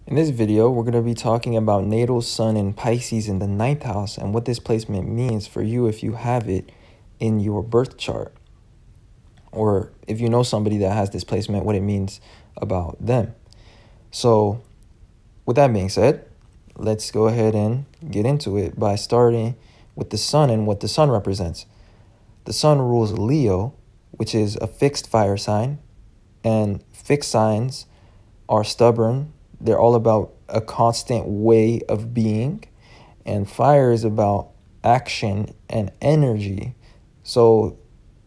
In this video, we're going to be talking about natal sun in Pisces in the ninth house and what this placement means for you if you have it in your birth chart. Or if you know somebody that has this placement, what it means about them. So with that being said, let's go ahead and get into it by starting with the sun and what the sun represents. The sun rules Leo, which is a fixed fire sign, and fixed signs are stubborn. They're all about a constant way of being, and fire is about action and energy. So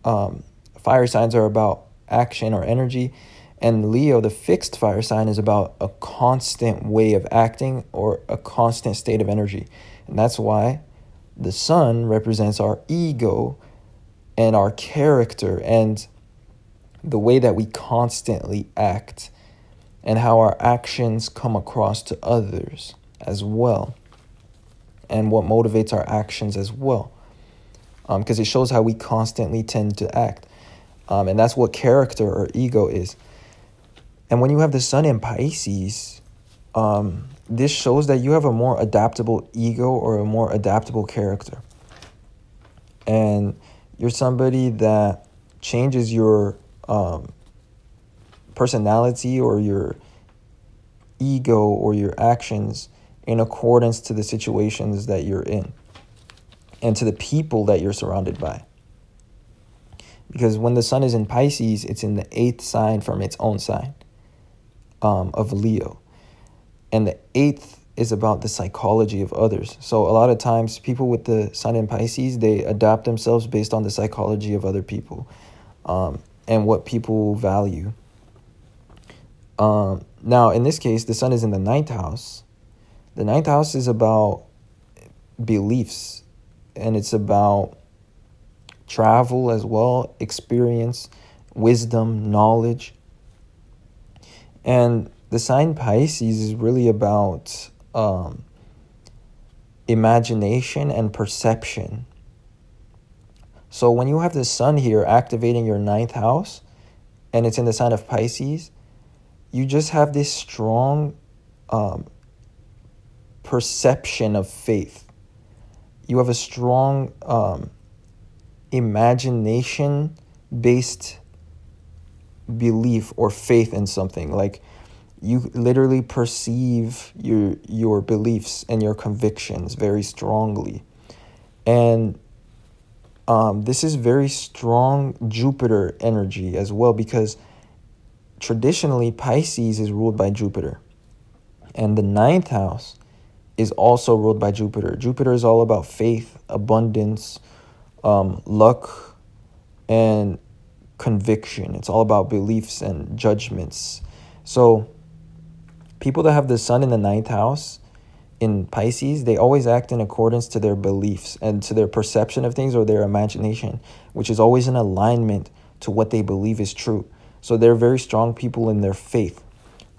fire signs are about action or energy, and Leo, the fixed fire sign, is about a constant way of acting or a constant state of energy. And that's why the sun represents our ego and our character and the way that we constantly act and how our actions come across to others as well, and what motivates our actions as well, because it shows how we constantly tend to act, and that's what character or ego is. And when you have the sun in Pisces, this shows that you have a more adaptable ego or a more adaptable character, and you're somebody that changes your personality or your ego or your actions in accordance to the situations that you're in and to the people that you're surrounded by. Because when the sun is in Pisces, it's in the 8th sign from its own sign of Leo. And the 8th is about the psychology of others. So a lot of times people with the sun in Pisces, they adapt themselves based on the psychology of other people and what people value. Now, in this case, the sun is in the 9th house. The 9th house is about beliefs, and it's about travel as well, experience, wisdom, knowledge. And the sign Pisces is really about imagination and perception. So when you have the sun here activating your 9th house, and it's in the sign of Pisces, you just have this strong perception of faith. You have a strong imagination-based belief or faith in something. Like you literally perceive your beliefs and your convictions very strongly. And this is very strong Jupiter energy as well, because traditionally, Pisces is ruled by Jupiter, and the 9th house is also ruled by Jupiter. Jupiter is all about faith, abundance, luck, and conviction. It's all about beliefs and judgments. So people that have the sun in the 9th house in Pisces, they always act in accordance to their beliefs and to their perception of things or their imagination, which is always in alignment to what they believe is true. So they're very strong people in their faith.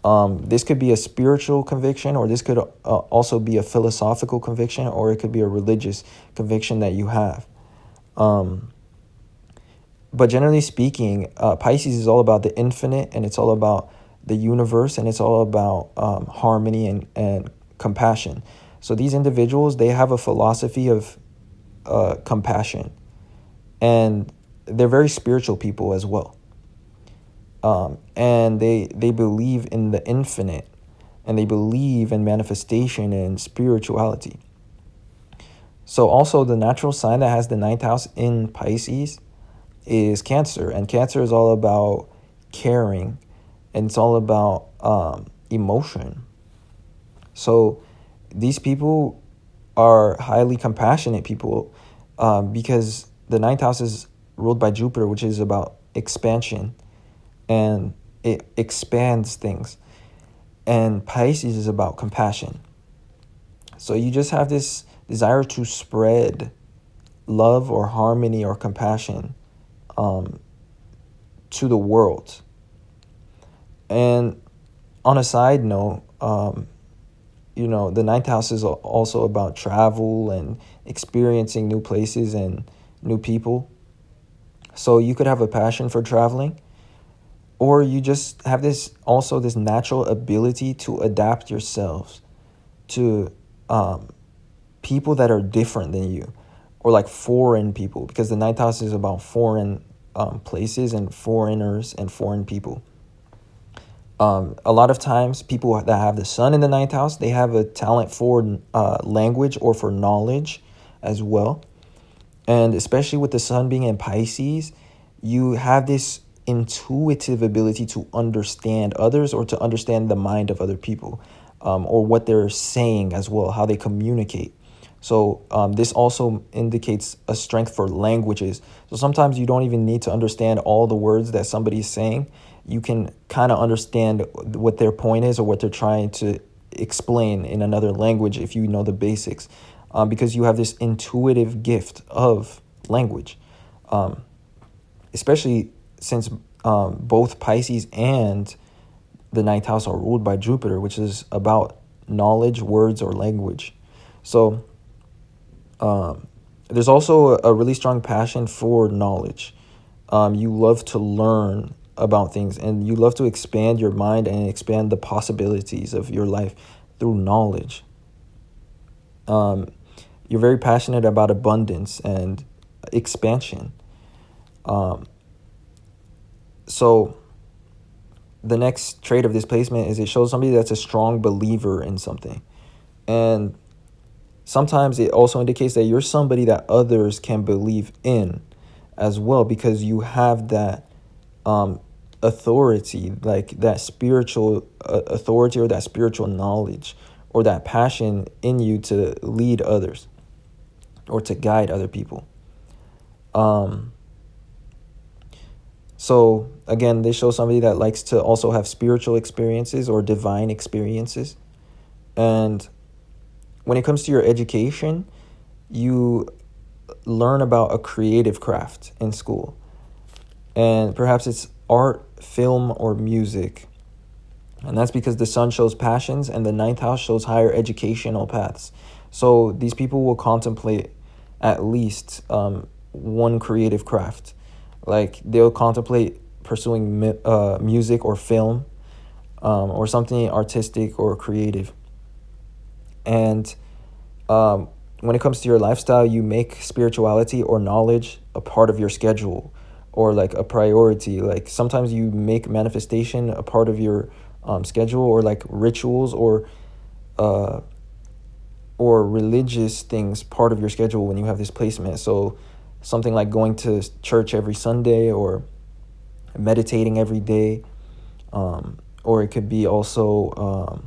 This could be a spiritual conviction, or this could also be a philosophical conviction, or it could be a religious conviction that you have. But generally speaking, Pisces is all about the infinite, and it's all about the universe, and it's all about harmony and compassion. So these individuals, they have a philosophy of compassion, and they're very spiritual people as well. And they believe in the infinite, and they believe in manifestation and spirituality. So also the natural sign that has the 9th house in Pisces is Cancer, and Cancer is all about caring, and it's all about emotion. So these people are highly compassionate people because the 9th house is ruled by Jupiter, which is about expansion, and it expands things. And Pisces is about compassion. So you just have this desire to spread love or harmony or compassion to the world. And on a side note, the 9th house is also about travel and experiencing new places and new people. So you could have a passion for traveling. or you just have this natural ability to adapt yourselves to people that are different than you, or like foreign people, because the ninth house is about foreign places and foreigners and foreign people. A lot of times people that have the sun in the ninth house, they have a talent for language or for knowledge as well. And especially with the sun being in Pisces, you have this intuitive ability to understand others, or to understand the mind of other people, or what they're saying as well, how they communicate. So this also indicates a strength for languages. So sometimes you don't even need to understand all the words that somebody's saying. You can kind of understand what their point is, or what they're trying to explain in another language if you know the basics, because you have this intuitive gift of language, especially since both Pisces and the ninth house are ruled by Jupiter, which is about knowledge, words, or language. So there's also a really strong passion for knowledge. You love to learn about things, and you love to expand your mind and expand the possibilities of your life through knowledge. You're very passionate about abundance and expansion. So the next trait of this placement is it shows somebody that's a strong believer in something. And sometimes it also indicates that you're somebody that others can believe in as well, because you have that authority, like that spiritual authority, or that spiritual knowledge, or that passion in you to lead others or to guide other people. So again, this shows somebody that likes to also have spiritual experiences or divine experiences. And when it comes to your education, you learn about a creative craft in school. And perhaps it's art, film, or music. And that's because the sun shows passions and the ninth house shows higher educational paths. So these people will contemplate at least one creative craft. Like they'll contemplate pursuing music or film, or something artistic or creative. And when it comes to your lifestyle, you make spirituality or knowledge a part of your schedule, or like a priority. Like sometimes you make manifestation a part of your schedule, or like rituals or religious things part of your schedule when you have this placement. So something like going to church every Sunday, or meditating every day, or it could be also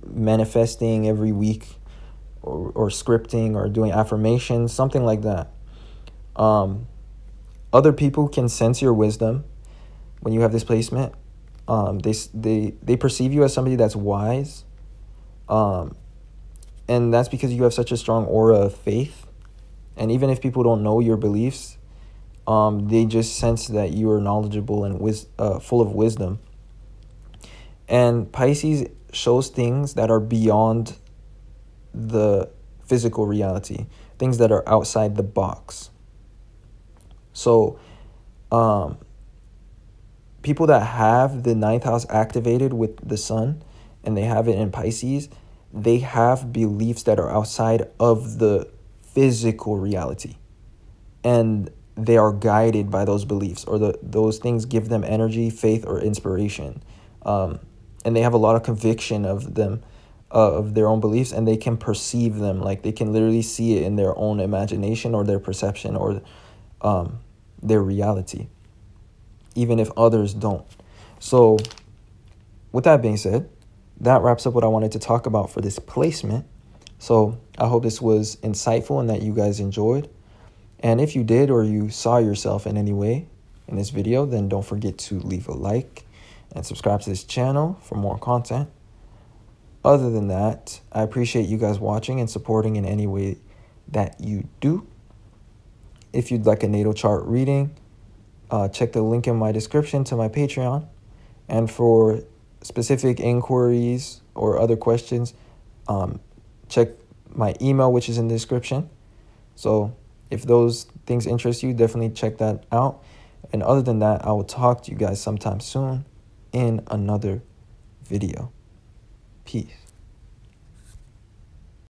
manifesting every week, or scripting, or doing affirmations, something like that. Other people can sense your wisdom when you have this placement. They perceive you as somebody that's wise, and that's because you have such a strong aura of faith. And even if people don't know your beliefs, they just sense that you are knowledgeable and full of wisdom. And Pisces shows things that are beyond the physical reality, things that are outside the box. So people that have the ninth house activated with the sun, and they have it in Pisces, they have beliefs that are outside of the physical reality, and they are guided by those beliefs, or those things give them energy, faith, or inspiration, and they have a lot of conviction of them, of their own beliefs, and they can perceive them, like they can literally see it in their own imagination, or their perception, or their reality, even if others don't. So with that being said, that wraps up what I wanted to talk about for this placement. So I hope this was insightful and that you guys enjoyed. And if you did, or you saw yourself in any way in this video, then don't forget to leave a like and subscribe to this channel for more content. Other than that, I appreciate you guys watching and supporting in any way that you do. If you'd like a natal chart reading, check the link in my description to my Patreon. And for specific inquiries or other questions, check my email, which is in the description. So if those things interest you, definitely check that out. And other than that, I will talk to you guys sometime soon in another video. Peace.